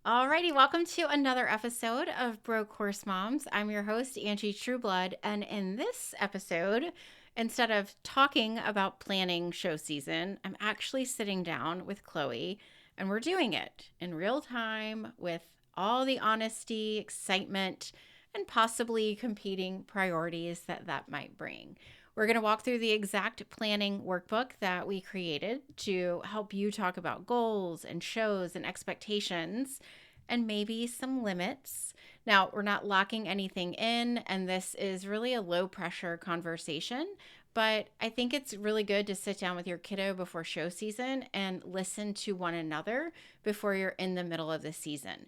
Alrighty, welcome to another episode of Broke Horse Moms. I'm your host, Angie Trueblood, and in this episode, instead of talking about planning show season, I'm actually sitting down with Chloe, and we're doing it in real time with all the honesty, excitement, and possibly competing priorities that might bring. We're going to walk through the exact planning workbook that we created to help you talk about goals and shows and expectations and maybe some limits. Now, we're not locking anything in, and this is really a low pressure conversation, but I think it's really good to sit down with your kiddo before show season and listen to one another before you're in the middle of the season.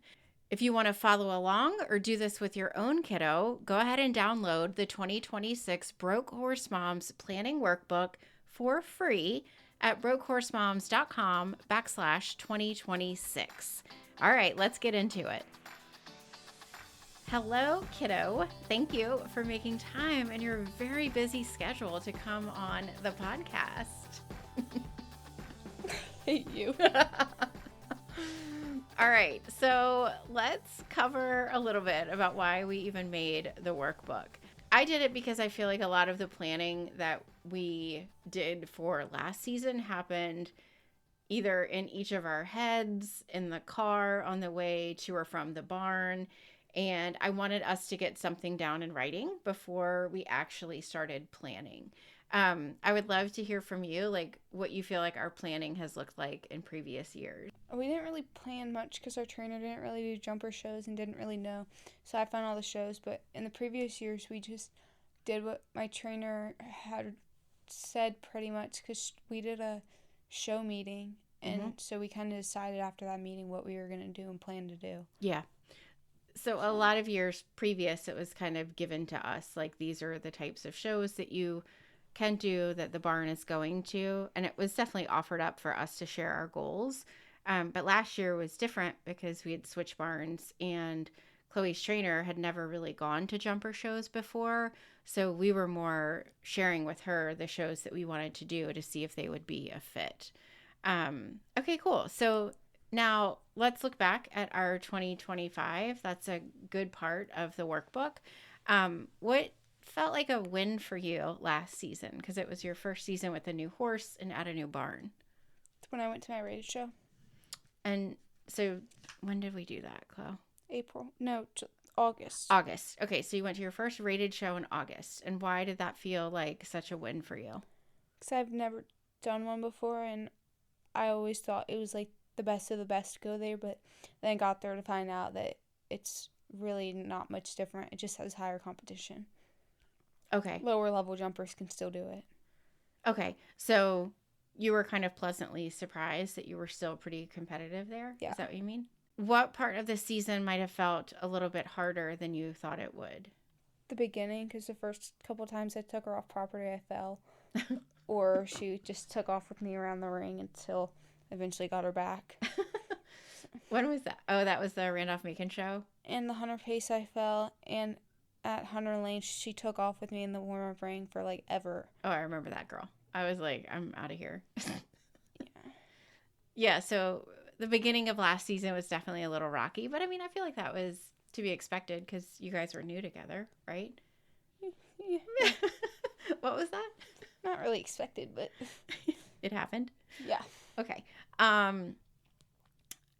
If you want to follow along or do this with your own kiddo, go ahead and download the 2026 Broke Horse Moms Planning Workbook for free at brokehorsemoms.com/2026. All right, let's get into it. Hello, kiddo. Thank you for making time in your very busy schedule to come on the podcast. Hate you. All right, so let's cover a little bit about why we even made the workbook. I did it because I feel like a lot of the planning that we did for last season happened either in each of our heads, in the car, on the way to or from the barn, and I wanted us to get something down in writing before we actually started planning. I would love to hear from you, like what you feel like our planning has looked like in previous years. We didn't really plan much because our trainer didn't really do jumper shows and didn't really know. So I found all the shows, but in the previous years, we just did what my trainer had said pretty much because we did a show meeting. And so we kind of decided after that meeting what we were going to do and plan to do. Yeah. So a lot of years previous, it was kind of given to us, like these are the types of shows that you can do that the barn is going to. And it was definitely offered up for us to share our goals. But last year was different because we had switched barns and Chloe's trainer had never really gone to jumper shows before. So we were more sharing with her the shows that we wanted to do to see if they would be a fit. Okay, cool. So now let's look back at our 2025. That's a good part of the workbook. What felt like a win for you last season? Because it was your first season with a new horse and at a new barn. It's when I went to my rated show. And so when did we do that, Chloe? August. August. Okay, so you went to your first rated show in August. And why did that feel like such a win for you? Because I've never done one before, and I always thought it was like the best of the best to go there, but then I got there to find out that it's really not much different. It just has higher competition. Okay. Lower level jumpers can still do it. Okay, so you were kind of pleasantly surprised that you were still pretty competitive there? Yeah. Is that what you mean? What part of the season might have felt a little bit harder than you thought it would? The beginning, because the first couple times I took her off property, I fell. Or she just took off with me around the ring until I eventually got her back. When was that? Oh, that was the Randolph-Macon show? And the Hunter Pace I fell, and at Hunter Lane she took off with me in the warm-up ring for like ever. Oh, I remember that girl. I was like, I'm out of here. Yeah. Yeah, so the beginning of last season was definitely a little rocky, but I mean, I feel like that was to be expected because you guys were new together, right? Yeah. What was that? Not really expected, but It happened? yeah. Okay. I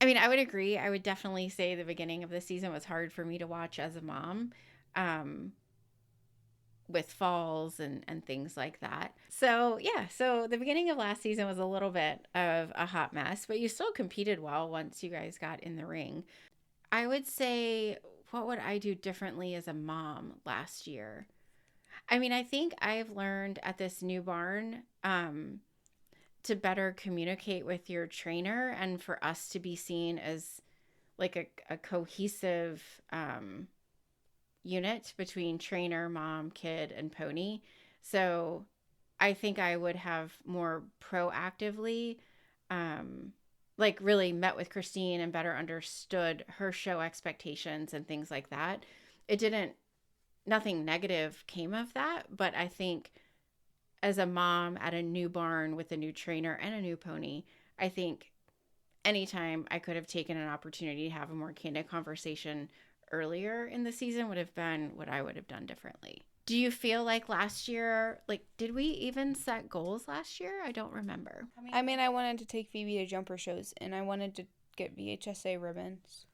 mean, I would agree. I would definitely say the beginning of the season was hard for me to watch as a mom, with falls and things like that. So, yeah. So the beginning of last season was a little bit of a hot mess, but you still competed well once you guys got in the ring. I would say, what would I do differently as a mom last year? I mean, I think I've learned at this new barn, to better communicate with your trainer and for us to be seen as like a cohesive unit between trainer, mom, kid, and pony. So I think I would have more proactively like really met with Christine and better understood her show expectations and things like that. Nothing negative came of that, but I think as a mom at a new barn with a new trainer and a new pony, I think anytime I could have taken an opportunity to have a more candid conversation earlier in the season would have been what I would have done differently. Do you feel like last year, like, did we even set goals last year? I don't remember. I mean, I wanted to take Phoebe to jumper shows, and I wanted to get VHSA ribbons.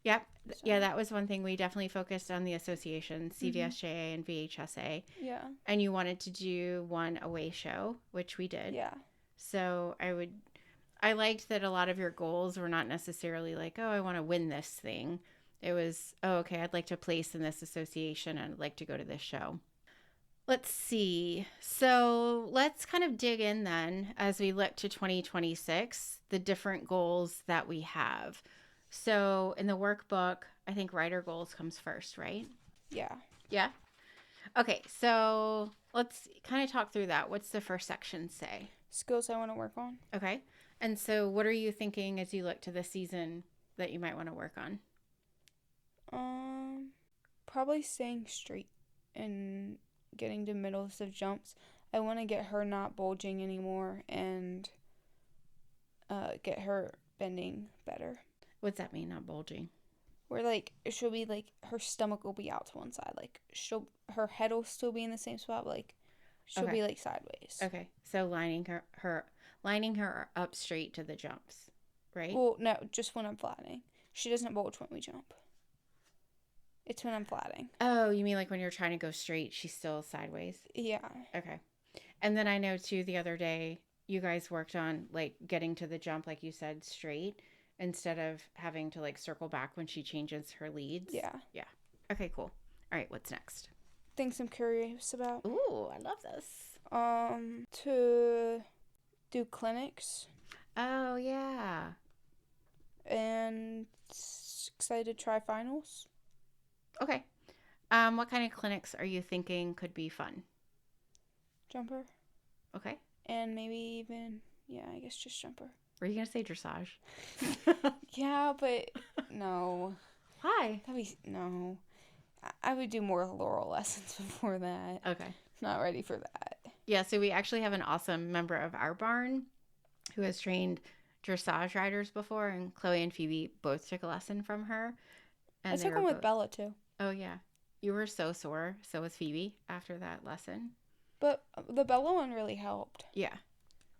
Yep. So. Yeah, that was one thing. We definitely focused on the association, CVSJA and VHSA. Yeah. And you wanted to do one away show, which we did. Yeah. So I liked that a lot of your goals were not necessarily like, oh, I want to win this thing. It was, oh, okay, I'd like to place in this association and I'd like to go to this show. Let's see. So let's kind of dig in then as we look to 2026, the different goals that we have. So in the workbook, I think writer goals comes first, right? Yeah. Yeah? Okay, so let's kind of talk through that. What's the first section say? Skills I want to work on. Okay. And so what are you thinking as you look to this season that you might want to work on? Probably staying straight and getting to middles of jumps. I want to get her not bulging anymore and get her bending better. What's that mean, not bulging? Where, like, she'll be, like, her stomach will be out to one side. Like, her head will still be in the same spot, but, like, she'll be, like, sideways. Okay. So lining her up straight to the jumps, right? Well, no, just when I'm flattening. She doesn't bulge when we jump. It's when I'm flattening. Oh, you mean like when you're trying to go straight, she's still sideways? Yeah. Okay. And then I know, too, the other day, you guys worked on, like, getting to the jump, like you said, straight, instead of having to, like, circle back when she changes her leads. Yeah. Yeah. Okay, cool. All right, what's next? Things I'm curious about. Ooh, I love this. To do clinics. Oh, yeah. And excited to try finals. Okay. What kind of clinics are you thinking could be fun? Jumper. Okay. And maybe even, I guess just jumper. Were you going to say dressage? Yeah, but no. Why? No. I would do more Laurel lessons before that. Okay. Not ready for that. Yeah, so we actually have an awesome member of our barn who has trained dressage riders before, and Chloe and Phoebe both took a lesson from her. And I took one with Bella, too. Oh, yeah. You were so sore. So was Phoebe after that lesson. But the Bella one really helped. Yeah.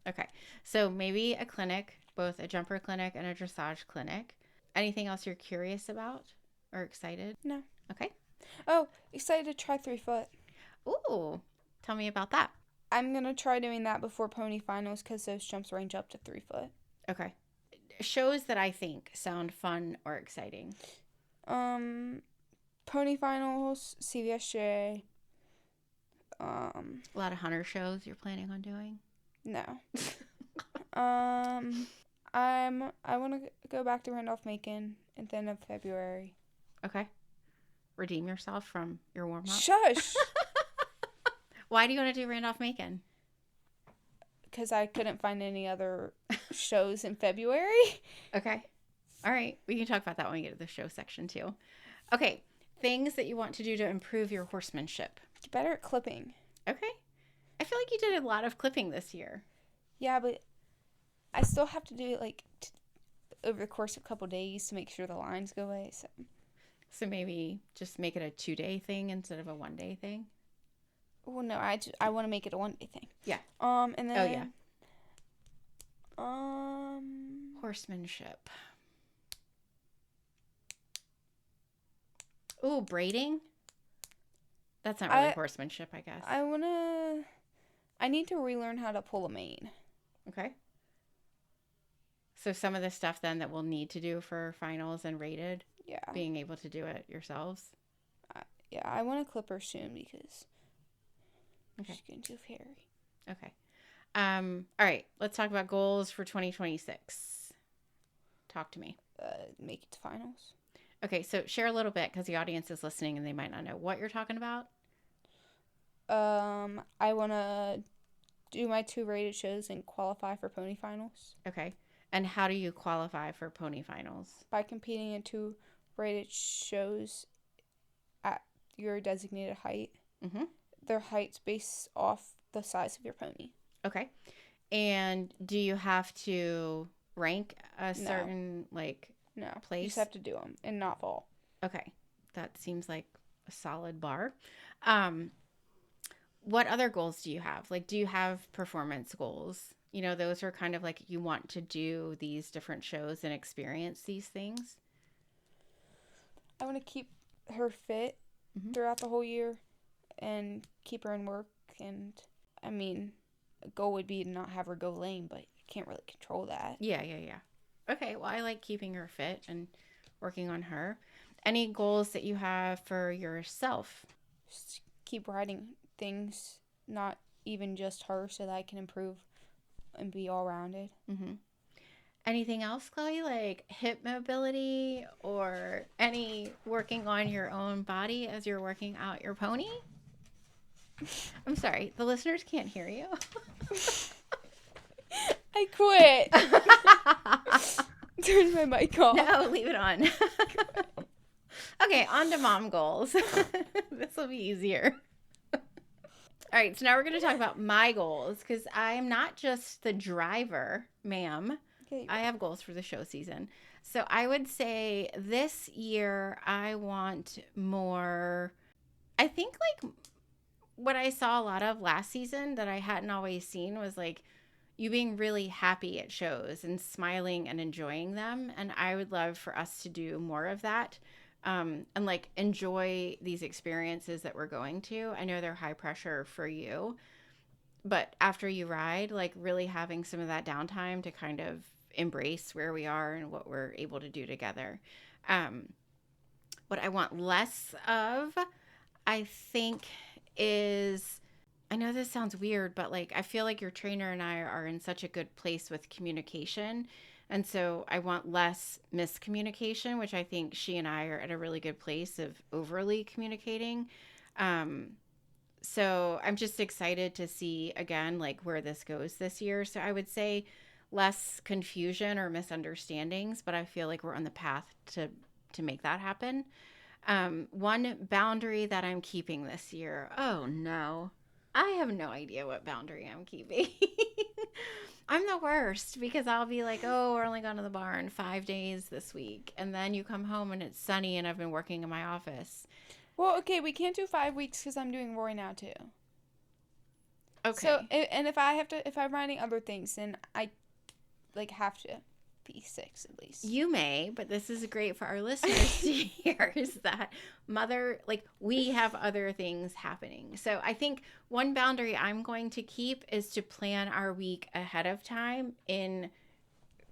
Okay. So maybe a clinic, both a jumper clinic and a dressage clinic. Anything else you're curious about or excited? No. Okay. Oh, excited to try 3 foot. Ooh. Tell me about that. I'm going to try doing that before pony finals because those jumps range up to 3 foot. Okay. Shows that I think sound fun or exciting. Pony finals, CVSJ. A lot of hunter shows you're planning on doing? No. I want to go back to Randolph-Macon at the end of February. Okay. Redeem yourself from your warm-up. Shush! Why do you want to do Randolph-Macon? Because I couldn't find any other shows in February. Okay. All right. We can talk about that when we get to the show section, too. Okay. Things that you want to do to improve your horsemanship. Get better at clipping. Okay. I feel like you did a lot of clipping this year. Yeah, but I still have to do it, like, over the course of a couple days to make sure the lines go away. So maybe just make it a 2-day thing instead of a 1-day thing? Well, no, I want to make it a 1-day thing. Yeah. And then... Oh, yeah. Horsemanship. Ooh, braiding? That's not really horsemanship, I guess. I need to relearn how to pull a mane. Okay. So some of the stuff then that we'll need to do for finals and rated, being able to do it yourselves. I want to clip her soon because she's getting too hairy. Okay. All right. Let's talk about goals for 2026. Talk to me. Make it to finals. Okay. So share a little bit because the audience is listening and they might not know what you're talking about. I want to do my 2 rated shows and qualify for pony finals. Okay. And how do you qualify for pony finals? By competing in 2 rated shows at your designated height. Mm-hmm. Their height's based off the size of your pony. Okay. And do you have to rank a No. certain, like, No. You place? just have to do them and not fall. Okay. That seems like a solid bar. What other goals do you have? Like, do you have performance goals? You know, those are kind of like you want to do these different shows and experience these things. I want to keep her fit Mhm. throughout the whole year and keep her in work. And, I mean, a goal would be to not have her go lame, but you can't really control that. Yeah. Okay, well, I like keeping her fit and working on her. Any goals that you have for yourself? Just keep writing things, not even just her, so that I can improve and be all-rounded. Mm-hmm. Anything else, Chloe? Like hip mobility or any working on your own body as you're working out your pony? I'm sorry, the listeners can't hear you. I quit. Turn my mic off. No, leave it on. Okay, on to mom goals. This will be easier. All right, so now we're going to talk about my goals because I'm not just the driver, ma'am. Okay. I have goals for the show season. So I would say this year I want more. I think like what I saw a lot of last season that I hadn't always seen was like you being really happy at shows and smiling and enjoying them. And I would love for us to do more of that. And like enjoy these experiences that we're going to. I know they're high pressure for you, but after you ride, like really having some of that downtime to kind of embrace where we are and what we're able to do together. What I want less of, I think, is, I know this sounds weird, but like I feel like your trainer and I are in such a good place with communication. And so I want less miscommunication, which I think she and I are at a really good place of overly communicating. So I'm just excited to see again, like where this goes this year. So I would say less confusion or misunderstandings, but I feel like we're on the path to make that happen. One boundary that I'm keeping this year. Oh no, I have no idea what boundary I'm keeping. I'm the worst because I'll be like, oh, we're only going to the barn 5 days this week. And then you come home and it's sunny and I've been working in my office. Well, okay, we can't do 5 weeks because I'm doing Roy now too. Okay. So, and if I'm writing other things, then I like have to be 6 at least. You may, but this is great for our listeners to hear is that mother, like we have other things happening. So I think one boundary I'm going to keep is to plan our week ahead of time in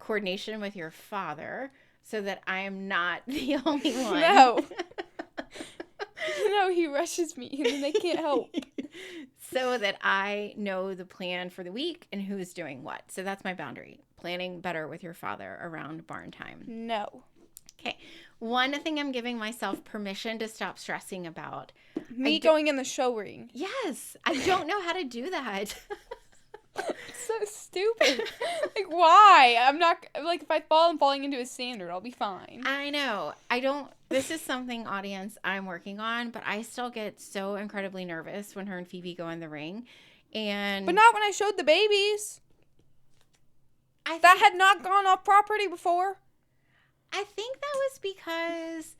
coordination with your father so that I am not the only one. No. No, he rushes me and then I can't help. So that I know the plan for the week and who's doing what. So that's my boundary. Planning better with your father around barn time. No. Okay. One thing I'm giving myself permission to stop stressing about. Me going in the show ring. Yes. I don't know how to do that. So stupid. Like, why? I'm not, like, if I fall, I'm falling into a standard. I'll be fine. I know. This is something, audience, I'm working on, but I still get so incredibly nervous when her and Phoebe go in the ring. But not when I showed the babies. That had not gone off property before. I think that was because,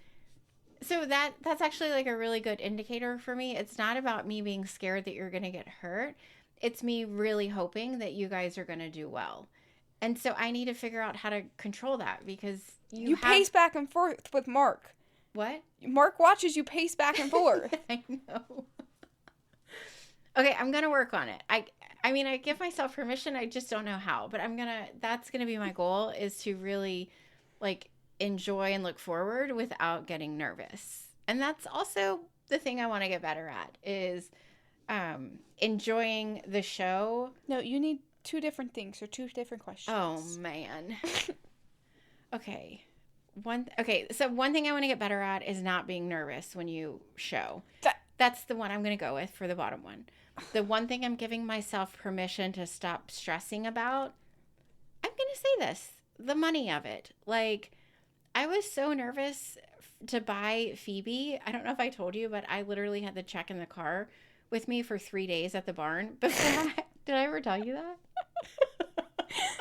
so that's actually like a really good indicator for me. It's not about me being scared that you're going to get hurt. It's me really hoping that you guys are going to do well. And so I need to figure out how to control that because you pace back and forth with Mark. What? Mark watches you pace back and forth. I know. Okay, I'm going to work on it. I mean, I give myself permission. I just don't know how, but that's going to be my goal is to really like enjoy and look forward without getting nervous. And that's also the thing I want to get better at is enjoying the show. No, you need 2 different things or 2 different questions. Oh man. Okay. So one thing I want to get better at is not being nervous when you show. That's the one I'm going to go with for the bottom one. The one thing I'm giving myself permission to stop stressing about, I'm going to say this, the money of it. Like, I was so nervous to buy Phoebe. I don't know if I told you, but I literally had the check in the car with me for 3 days at the barn. Did I ever tell you that?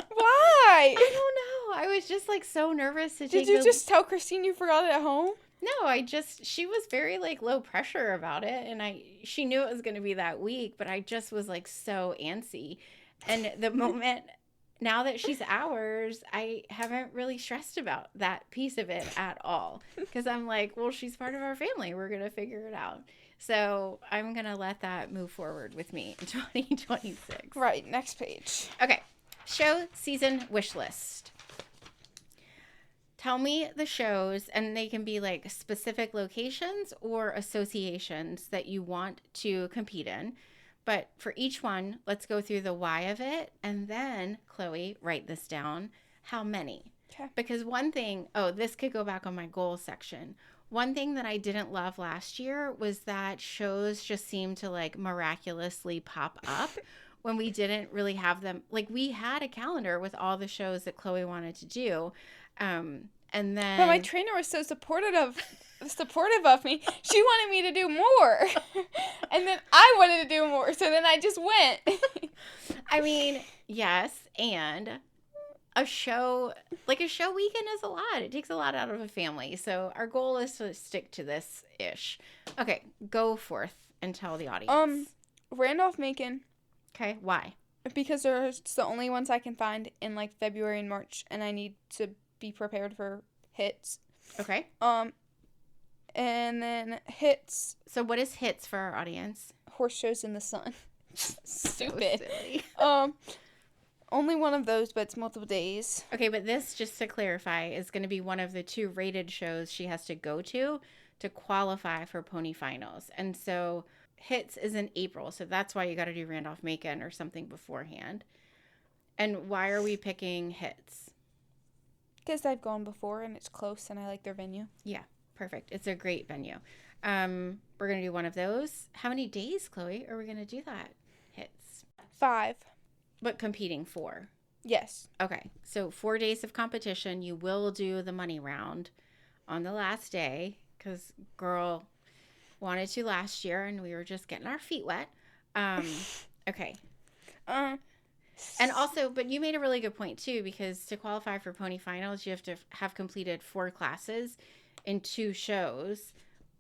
Why? I don't I was just like so nervous to Did take you just tell Christine you forgot it at home? No, she was very like low pressure about it, and she knew it was going to be that week, but I just was like so antsy. And the moment now that she's ours, I haven't really stressed about that piece of it at all, because I'm like, well, she's part of our family. We're going to figure it out. So I'm going to let that move forward with me in 2026. Right, next page. Okay. Show season wish list. Tell me the shows, and they can be like specific locations or associations that you want to compete in. But for each one, let's go through the why of it. And then, Chloe, write this down. How many? Okay. Because one thing, this could go back on my goals section. One thing that I didn't love last year was that shows just seemed to like miraculously pop up when we didn't really have them. Like, we had a calendar with all the shows that Chloe wanted to do. And then, but my trainer was so supportive of me. She wanted me to do more. And then I wanted to do more. So then I just went. I mean, yes. And a show weekend is a lot. It takes a lot out of a family. So our goal is to stick to this ish. Okay. Go forth and tell the audience. Randolph-Macon. Okay. Why? Because they're the only ones I can find in like February and March, and I need to be prepared for hits. Okay. And then hits. So what is hits for our audience? Horse shows in the sun. Stupid. So silly. Only one of those, but it's multiple days. Okay, but this, just to clarify, is going to be one of the 2 rated shows she has to go to qualify for pony finals. And so hits is in April, so that's why you got to do Randolph-Macon or something beforehand. And why are we picking hits? Because I've gone before and it's close and I like their venue. Yeah, perfect. It's a great venue. We're going to do one of those. How many days, Chloe, are we going to do that? Hits. 5. But competing 4. Yes. Okay, so 4 days of competition. You will do the money round on the last day, because girl wanted to last year and we were just getting our feet wet. Okay. And also, but you made a really good point too, because to qualify for pony finals, you have to have completed 4 classes in 2 shows,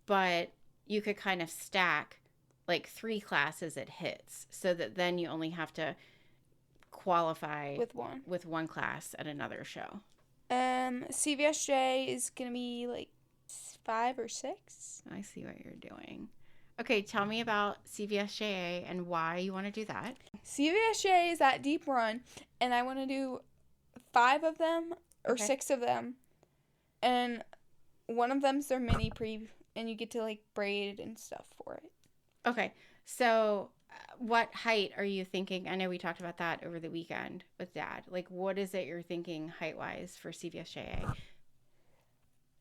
but you could kind of stack like 3 classes at hits, so that then you only have to qualify with one class at another show. CVSJ is going to be like 5 or 6. I see what you're doing. Okay, tell me about CVSJA and why you want to do that. CVSJA is that deep run, and I want to do 5 of them or 6 of them. And one of them's their mini pre, and you get to like braid and stuff for it. Okay, so what height are you thinking? I know we talked about that over the weekend with Dad. Like, what is it you're thinking height-wise for CVSJA?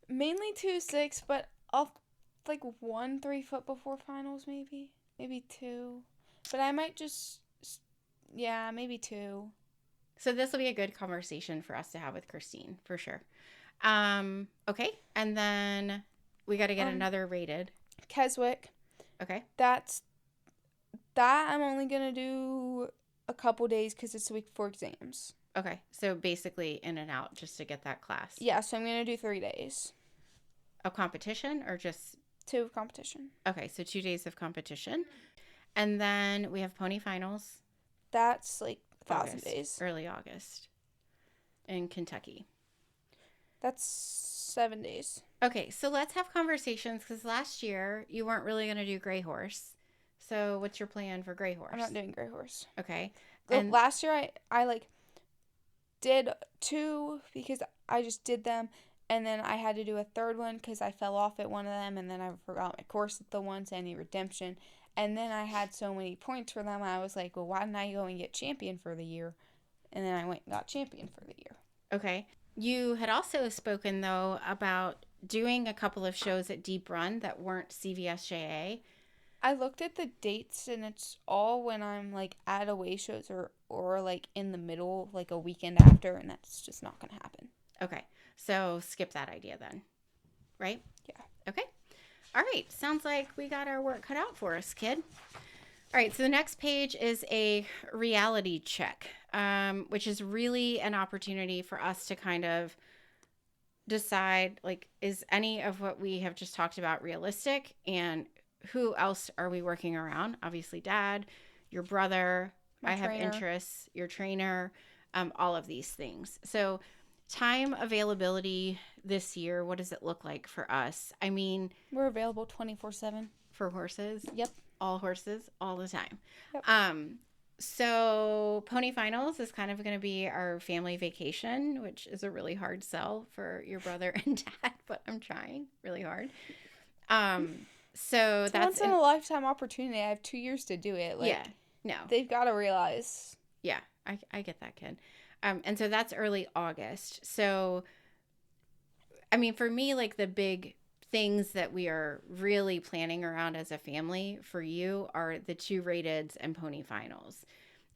Mainly 2'6", but I'll like 1 3-foot before finals, maybe 2, but I might just maybe 2. So this will be a good conversation for us to have with Christine for sure. Okay, and then we got to get another rated. Keswick. Okay, that I'm only gonna do a couple days because it's the week before exams. Okay, so basically in and out just to get that class. Yeah, so I'm gonna do 3 days. A competition or just 2 of competition. Okay, so 2 days of competition. And then we have pony finals. That's like 1,000 days. Early August in Kentucky. That's 7 days. Okay, so let's have conversations, because last year you weren't really going to do Gray Horse. So what's your plan for Gray Horse? I'm not doing Gray Horse. Okay. And last year I like did 2 because I just did them. And then I had to do a 3rd one because I fell off at one of them. And then I forgot my course at the ones, any redemption. And then I had so many points for them. I was like, well, why didn't I go and get champion for the year? And then I went and got champion for the year. Okay. You had also spoken, though, about doing a couple of shows at Deep Run that weren't CVSJA. I looked at the dates, and it's all when I'm, like, at away shows or like, in the middle, like, a weekend after. And that's just not going to happen. Okay. So skip that idea then, right? Yeah. Okay. All right. Sounds like we got our work cut out for us, kid. All right. So the next page is a reality check. which is really an opportunity for us to kind of decide, like, is any of what we have just talked about realistic, and who else are we working around? Obviously, Dad, your brother, My I have trainer. interests, your trainer, all of these things. So time availability this year, what does it look like for us? I mean, We're available 24/7. for horses, Yep. all horses, all the time. Yep. So Pony Finals is kind of going to be our family vacation, which is a really hard sell for your brother and dad, but I'm trying really hard. So It's that's once in a lifetime opportunity. I have 2 years to do it. Like, yeah, no, they've got to realize. yeah, I get that, kid. And so that's early August. So, I mean, for me, like the big things that we are really planning around as a family for you are the 2 rateds and Pony Finals.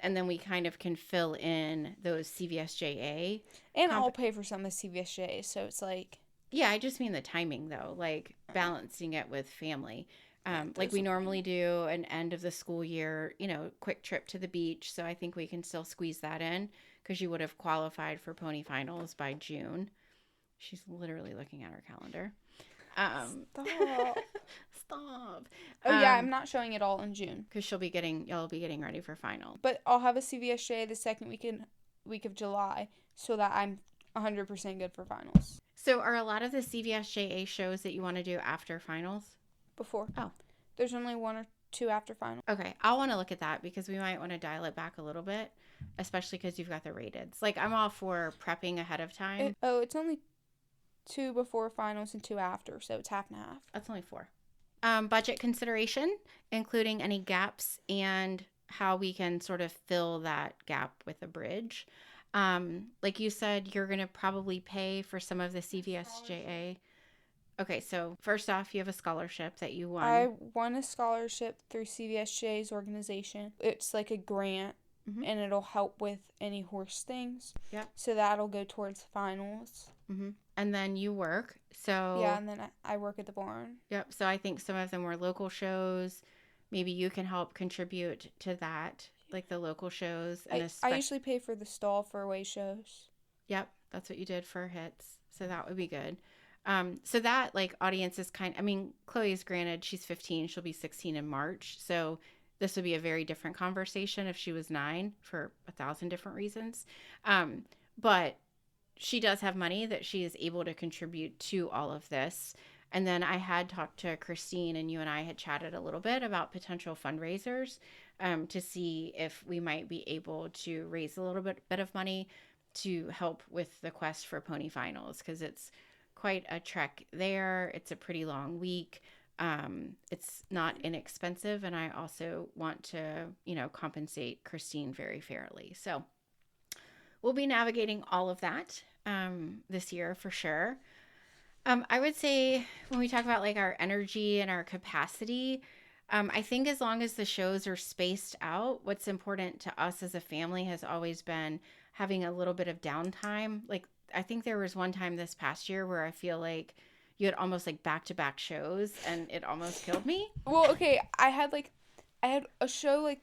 And then we kind of can fill in those CVSJA. And I'll pay for some of CVSJ, so it's like... Yeah, I just mean the timing, though, like balancing it with family. Like we normally do an end of the school year, quick trip to the beach. So I think we can still squeeze that in because you would have qualified for Pony Finals by June. She's literally looking at her calendar. Stop. Stop. Oh, yeah, I'm not showing it all in June. Because y'all be getting ready for final. But I'll have a CVSJ the second week of July so that I'm 100% good for finals. So are a lot of the CVSJA shows that you want to do after finals? Before. Oh. There's only 1 or 2 after finals. Okay, I'll want to look at that because we might want to dial it back a little bit, especially because you've got the rateds. Like, I'm all for prepping ahead of time. It's only 2 before finals and 2 after, so it's half and half. That's only 4. Budget consideration, including any gaps and how we can sort of fill that gap with a bridge. Like you said, you're going to probably pay for some of the CVSJA. Okay, so first off, you have a scholarship that you won. I won a scholarship through CVSJ's organization. It's like a grant, and it'll help with any horse things. Yep. So that'll go towards finals. And then you work. So yeah, and then I work at the barn. Yep. So I think some of them were local shows. Maybe you can help contribute to that, like the local shows. And I usually pay for the stall for away shows. Yep, that's what you did for hits. So that would be good. So that, like, audience is Chloe's, granted, she's 15. She'll be 16 in March. So this would be a very different conversation if she was 9 for 1,000 different reasons. But she does have money that she is able to contribute to all of this. And then I had talked to Christine, and you and I had chatted a little bit about potential fundraisers to see if we might be able to raise a little bit of money to help with the quest for Pony Finals, because it's quite a trek there. It's a pretty long week. It's not inexpensive, and I also want to, compensate Christine very fairly. So we'll be navigating all of that this year for sure. I would say when we talk about like our energy and our capacity, I think as long as the shows are spaced out, what's important to us as a family has always been having a little bit of downtime. Like, I think there was one time this past year where I feel like you had almost like back-to-back shows, and it almost killed me. Well, okay, I had a show like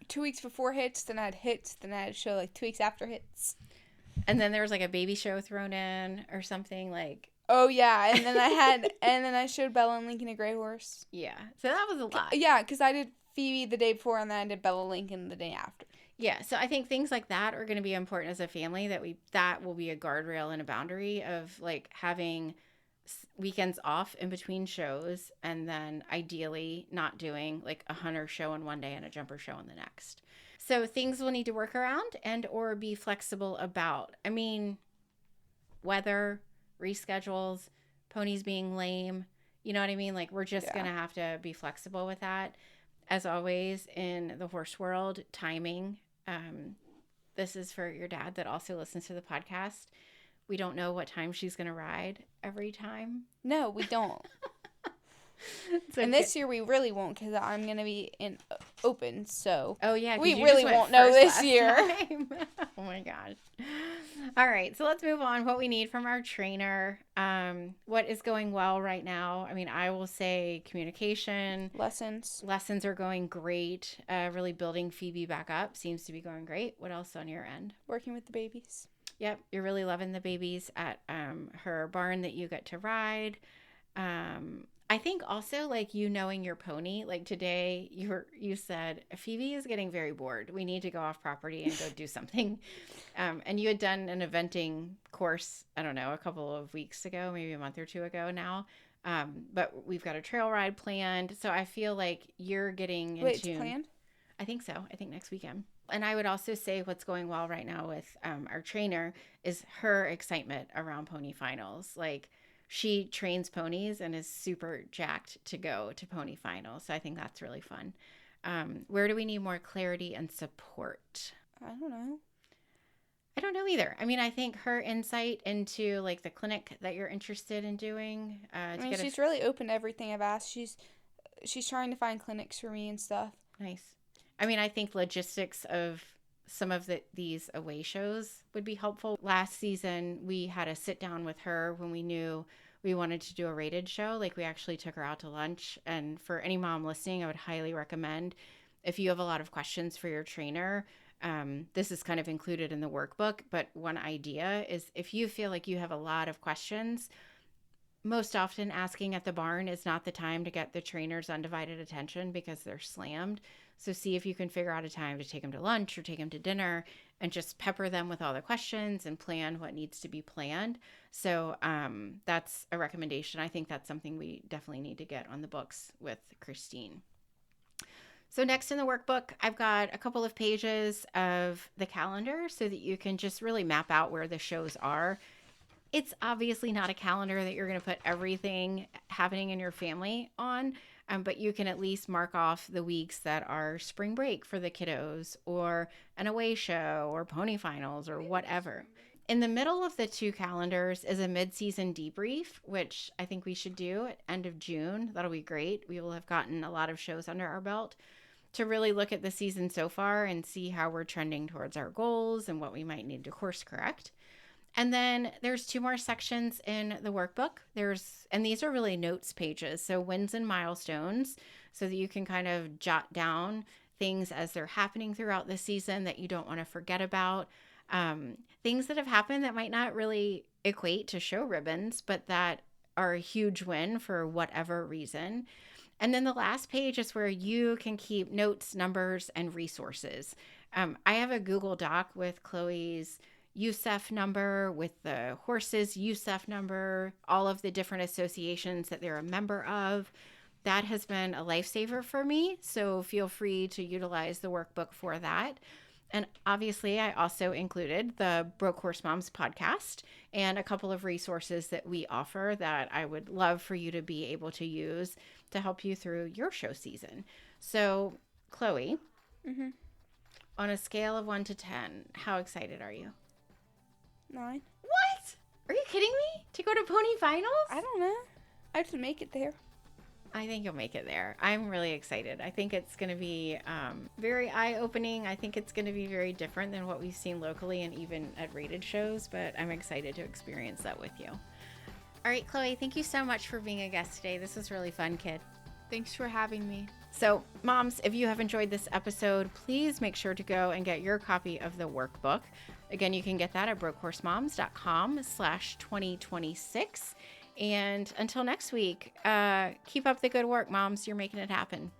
2 weeks before hits, then I had hits, then I had a show like 2 weeks after hits. And then there was like a baby show thrown in or something like. Oh yeah, and then I showed Bella and Lincoln a gray horse. Yeah, so that was a lot. Yeah, because I did Phoebe the day before, and then I did Bella Lincoln the day after. Yeah, so I think things like that are going to be important as a family, that will be a guardrail and a boundary of like having weekends off in between shows, and then ideally not doing like a hunter show in one day and a jumper show in the next. So things we'll need to work around and or be flexible about. I mean, weather, reschedules, ponies being lame, you know what I mean? Like, we're just going to have to be flexible with that. As always in the horse world, timing. This is for your dad that also listens to the podcast. We don't know what time she's going to ride every time. No, we don't. So And this year we really won't because I'm going to be in open, so oh yeah, 'cause we you really just went won't know first this last year. time. Oh my gosh. All right, so let's move on. What we need from our trainer. What is going well right now? I mean, I will say communication. Lessons are going great. Really building Phoebe back up seems to be going great. What else on your end? Working with the babies. Yep, you're really loving the babies at her barn that you get to ride. I think also like you knowing your pony, like today you said Phoebe is getting very bored. We need to go off property and go do something. And you had done an eventing course, I don't know, a couple of weeks ago, maybe a month or two ago now. But we've got a trail ride planned. So I feel like you're getting in Wait, tune. it's planned? I think so. I think next weekend. And I would also say what's going well right now with our trainer is her excitement around pony finals. Like she trains ponies and is super jacked to go to pony finals. So I think that's really fun. Where do we need more clarity and support? I don't know. I don't know either. I mean, I think her insight into like the clinic that you're interested in doing. I mean, she's really open to everything I've asked. She's trying to find clinics for me and stuff. Nice. I mean, I think logistics of some of these away shows would be helpful. Last season, we had a sit down with her when we knew we wanted to do a rated show. Like we actually took her out to lunch. And for any mom listening, I would highly recommend if you have a lot of questions for your trainer, this is kind of included in the workbook. But one idea is if you feel like you have a lot of questions, most often asking at the barn is not the time to get the trainer's undivided attention because they're slammed. So see if you can figure out a time to take them to lunch or take them to dinner and just pepper them with all the questions and plan what needs to be planned. So that's a recommendation. I think that's something we definitely need to get on the books with Christine. So next in the workbook, I've got a couple of pages of the calendar so that you can just really map out where the shows are. It's obviously not a calendar that you're going to put everything happening in your family on, but you can at least mark off the weeks that are spring break for the kiddos or an away show or pony finals or whatever. In the middle of the two calendars is a mid-season debrief, which I think we should do at end of June. That'll be great. We will have gotten a lot of shows under our belt to really look at the season so far and see how we're trending towards our goals and what we might need to course correct. And then there's two more sections in the workbook. And these are really notes pages. So wins and milestones, so that you can kind of jot down things as they're happening throughout the season that you don't want to forget about. Things that have happened that might not really equate to show ribbons, but that are a huge win for whatever reason. And then the last page is where you can keep notes, numbers, and resources. I have a Google Doc with Chloe's USEF number, with the horses USEF number, all of the different associations that they're a member of. That has been a lifesaver for me, so feel free to utilize the workbook for that. And obviously, I also included the Broke Horse Moms podcast and a couple of resources that we offer that I would love for you to be able to use to help you through your show season. So, Chloe, on a scale of 1 to 10, how excited are you? 9. What? Are you kidding me? To go to pony finals? I don't know. I have to make it there. I think you'll make it there. I'm really excited. I think it's going to be very eye-opening. I think it's going to be very different than what we've seen locally and even at rated shows, but I'm excited to experience that with you. All right, Chloe, thank you so much for being a guest today. This was really fun, kid. Thanks for having me. So, moms, if you have enjoyed this episode, please make sure to go and get your copy of the workbook. Again, you can get that at brokehorsemoms.com/2026. And until next week, keep up the good work, moms. You're making it happen.